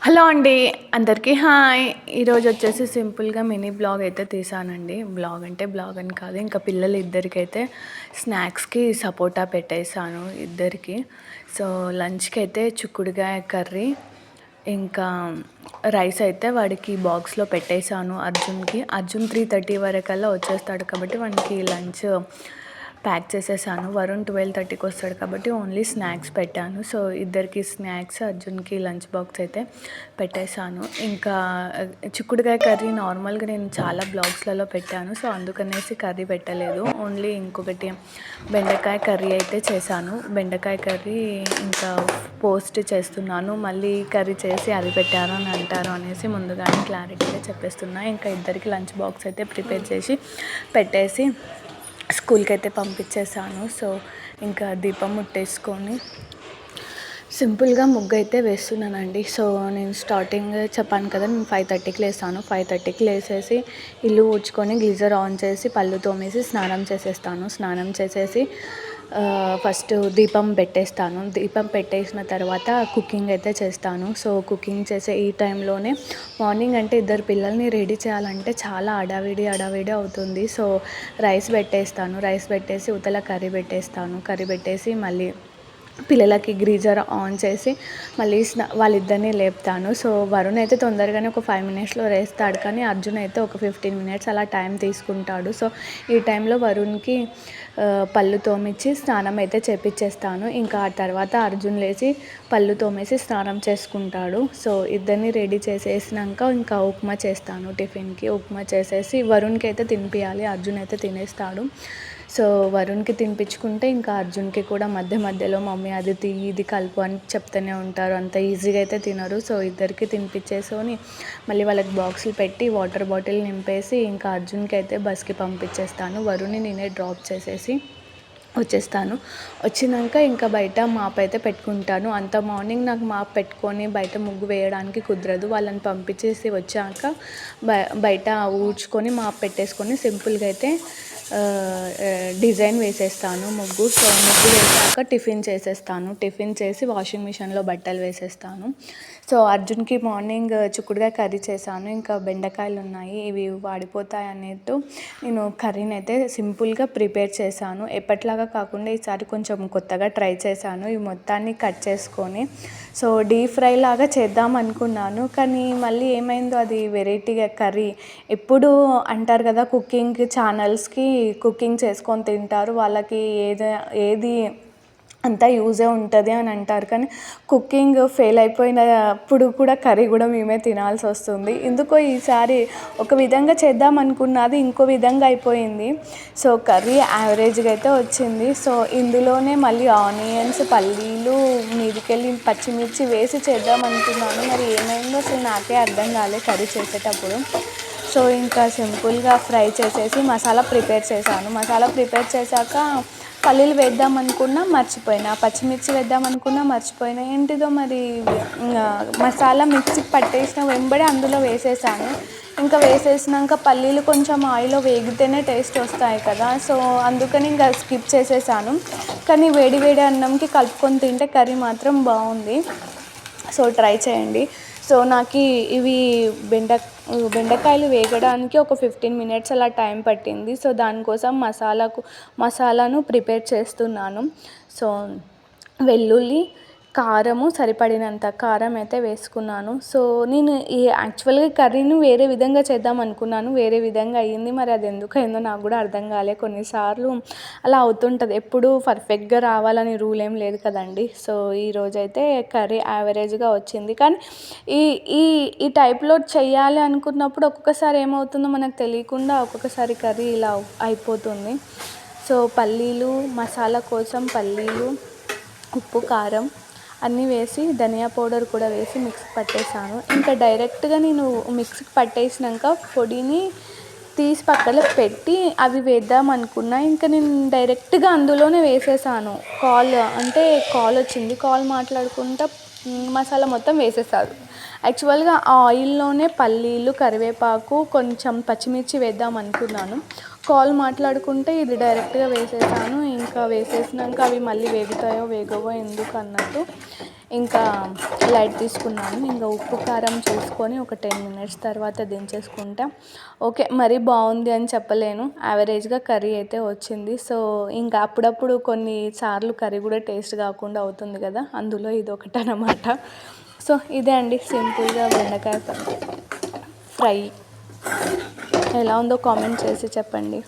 Hello అండి, అందరికీ hi. ఈరోజు వచ్చేసి సింపుల్గా మినీ బ్లాగ్ అయితే తీసానండి. బ్లాగ్ అంటే బ్లాగ్ అని కాదు, ఇంకా పిల్లలు ఇద్దరికైతే స్నాక్స్కి సపోటా పెట్టేశాను ఇద్దరికి. సో లంచ్కి అయితే చిక్కుడుకాయ కర్రీ, ఇంకా రైస్ అయితే వాడికి బాక్స్లో పెట్టేశాను. అర్జున్ 3:30 వరకల్లా వచ్చేస్తాడు కాబట్టి వానికి లంచ్ ప్యాక్ చేసేసాను. వరుణ్ 12:30కి వస్తాడు కాబట్టి ఓన్లీ స్నాక్స్ పెట్టాను. సో ఇద్దరికి స్నాక్స్, అర్జున్కి లంచ్ బాక్స్ అయితే పెట్టేశాను. ఇంకా చిక్కుడుకాయ కర్రీ నార్మల్గా నేను చాలా బ్లాగ్స్లలో పెట్టాను, సో అందుకనేసి కర్రీ పెట్టలేదు. ఓన్లీ ఇంకొకటి బెండకాయ కర్రీ అయితే చేశాను. బెండకాయ కర్రీ ఇంకా పోస్ట్ చేస్తున్నాను. మళ్ళీ కర్రీ చేసి అది పెట్టారు అని అంటారు అనేసి ముందుగానే క్లారిటీగా చెప్పేస్తున్నా. ఇంకా ఇద్దరికి లంచ్ బాక్స్ అయితే ప్రిపేర్ చేసి పెట్టేసి స్కూల్కి అయితే పంపించేశాను. సో ఇంకా దీపం ముట్టేసుకొని సింపుల్గా ముగ్గు అయితే వేస్తున్నానండి. సో నేను స్టార్టింగ్ చెప్పాను కదా, నేను 5:30కి లేస్తాను. 5:30కి లేసేసి ఇల్లు ఊడ్చుకొని గీజర్ ఆన్ చేసి పళ్ళు తోమేసి స్నానం చేసేసి ఫస్ట్ దీపం పెట్టేస్తాను. దీపం పెట్టేసిన తర్వాత కుకింగ్ అయితే చేస్తాను. సో కుకింగ్ చేసే ఈ టైంలోనే మార్నింగ్ అంటే ఇద్దరు పిల్లల్ని రెడీ చేయాలంటే చాలా హడావిడి అవుతుంది. సో రైస్ పెట్టేసి ఉతల కర్రీ పెట్టేసి మళ్ళీ పిల్లలకి గ్రీజర్ ఆన్ చేసి మళ్ళీ వాళ్ళిద్దరిని లేపుతాను. సో వరుణ్ అయితే తొందరగానే ఒక 5 మినిట్స్లో లేస్తాడు, కానీ అర్జున్ అయితే ఒక 15 మినిట్స్ అలా టైం తీసుకుంటాడు. సో ఈ టైంలో వరుణ్కి పళ్ళు తోమిచ్చి స్నానం అయితే చేపించేస్తాను. ఇంకా ఆ తర్వాత అర్జున్ లేచి పళ్ళు తోమేసి స్నానం చేసుకుంటాడు. సో ఇద్దరిని రెడీ చేసేసినాక ఇంకా ఉప్మా చేస్తాను. టిఫిన్కి ఉప్మా చేసేసి వరుణ్కి అయితే తినిపించాలి. అర్జున్ అయితే తినేస్తాడు. సో వరుణ్కి తినిపించుకుంటే ఇంకా అర్జున్కి కూడా మధ్యలో మమ్మీ అది తీయి ఇది కలుపు అని చెప్తూనే ఉంటారు. అంత ఈజీగా అయితే తినరు. సో ఇద్దరికి తినిపించేసుకొని మళ్ళీ వాళ్ళకి బాక్సులు పెట్టి వాటర్ బాటిల్ నింపేసి ఇంకా అర్జున్కి అయితే బస్కి పంపించేస్తాను. వరుణ్ని నేనే డ్రాప్ చేసేసి వచ్చేస్తాను. వచ్చినాక ఇంకా బయట మాప్ అయితే పెట్టుకుంటాను. అంత మార్నింగ్ నాకు మాప్ పెట్టుకొని బయట ముగ్గు వేయడానికి కుదరదు. వాళ్ళని పంపించేసి వచ్చాక బయట ఊడ్చుకొని మాప్ పెట్టేసుకొని సింపుల్గా అయితే డిజైన్ వేసేస్తాను ముగ్గు. సో ముగ్గు వేసాక టిఫిన్ చేసి వాషింగ్ మిషన్లో బట్టలు వేసేస్తాను. సో అర్జున్కి మార్నింగ్ చిక్కుడుకాయ కర్రీ చేశాను. ఇంకా బెండకాయలు ఉన్నాయి, ఇవి వాడిపోతాయి అన్నట్టు నేను కర్రీని అయితే సింపుల్గా ప్రిపేర్ చేశాను. ఎప్పటిలాగా కాకుండా ఈసారి కొంచెం కొత్తగా ట్రై చేశాను. ఈ మొత్తాన్ని కట్ చేసుకొని సో డీప్ ఫ్రై లాగా చేద్దాం అనుకున్నాను, కానీ మళ్ళీ ఏమైందో అది వెరైటీగా కర్రీ. ఎప్పుడు అంటారు కదా, కుకింగ్ ఛానల్స్కి కుకింగ్ చేసుకొని తింటారు, వాళ్ళకి ఏది అంతా యూజే ఉంటుంది అని అంటారు, కానీ కుకింగ్ ఫెయిల్ అయిపోయినప్పుడు కూడా కర్రీ కూడా మేమే తినాల్సి వస్తుంది. ఎందుకో ఈసారి ఒక విధంగా చేద్దాం అనుకున్నది ఇంకో విధంగా అయిపోయింది. సో కర్రీ యావరేజ్గా అయితే వచ్చింది. సో ఇందులోనే మళ్ళీ ఆనియన్స్, పల్లీలు, మీదికెళ్ళి పచ్చిమిర్చి వేసి చేద్దాం అనుకున్నాను. మరి ఏమైందో అసలు నాకే అర్థం కాలేదు కర్రీ చేసేటప్పుడు. సో ఇంకా సింపుల్గా ఫ్రై చేసేసి మసాలా ప్రిపేర్ చేశాక పల్లీలు వేద్దాం అనుకున్నా మర్చిపోయినా, పచ్చిమిర్చి వేద్దాం అనుకున్నా మర్చిపోయినా, ఏంటిదో మరి మసాలా మిక్సీకి పట్టేసిన వెంబడే అందులో వేసేసాను. ఇంకా వేసేసినాక పల్లీలు కొంచెం ఆయిల్లో వేగితేనే టేస్ట్ వస్తాయి కదా, సో అందుకని ఇంకా స్కిప్ చేసేసాను. కానీ వేడి అన్నంకి కలుపుకొని తింటే కర్రీ మాత్రం బాగుంది. సో ట్రై చేయండి. సో నాకు ఇవి బెండకాయలు వేగడానికి ఒక 15 మినిట్స్ అలా టైం పట్టింది. సో దానికోసం మసాలాను ప్రిపేర్ చేస్తున్నాను. సో వెల్లుల్లి, కారము, సరిపడినంత కారం అయితే వేసుకున్నాను. సో నేను యాక్చువల్గా కర్రీని వేరే విధంగా చేద్దాం అనుకున్నాను, వేరే విధంగా అయ్యింది. మరి అది ఎందుకు అయిందో నాకు కూడా అర్థం కాలే. కొన్నిసార్లు అలా అవుతుంటుంది, ఎప్పుడు పర్ఫెక్ట్గా రావాలని రూల్ ఏం లేదు కదండి. సో ఈరోజైతే కర్రీ యావరేజ్గా వచ్చింది, కానీ ఈ టైప్లో చేయాలి అనుకున్నప్పుడు ఒక్కొక్కసారి ఏమవుతుందో మనకు తెలియకుండా ఒక్కొక్కసారి కర్రీ ఇలా అయిపోతుంది. సో మసాలా కోసం పల్లీలు, ఉప్పు, కారం అన్నీ వేసి ధనియా పౌడర్ కూడా వేసి మిక్సీ పట్టేసాను. ఇంకా డైరెక్ట్గా నేను మిక్సీకి పట్టేసినాక పొడిని తీసి పక్కన పెట్టి అవి వేద్దాం అనుకున్నా. ఇంకా నేను డైరెక్ట్గా అందులోనే వేసేసాను. కాల్ వచ్చింది, కాల్ మాట్లాడుకుంటా మసాలా మొత్తం వేసేసాను. యాక్చువల్గా ఆ ఆయిల్లోనే పల్లీలు, కరివేపాకు, కొంచెం పచ్చిమిర్చి వేద్దాం అనుకున్నాను. కాల్ మాట్లాడుకుంటే ఇది డైరెక్ట్గా వేసేసాను. ఇంకా వేసేసినాక అవి మళ్ళీ వేగుతాయో వేగవో ఎందుకు అన్నట్టు ఇంకా లైట్ తీసుకున్నాను. ఇంకా ఉప్పు కారం చూసుకొని ఒక 10 మినిట్స్ తర్వాత దించేసుకుంటా. ఓకే, మరీ బాగుంది అని చెప్పలేను, యావరేజ్గా కర్రీ అయితే వచ్చింది. సో ఇంకా అప్పుడప్పుడు కొన్నిసార్లు కర్రీ కూడా టేస్ట్ కాకుండా అవుతుంది కదా, అందులో ఇది ఒకటి అన్నమాట. సో ఇదే అండి సింపుల్గా బెండకాయ ఫ్రై. ఎలా ఉందో కామెంట్ చేసి చెప్పండి.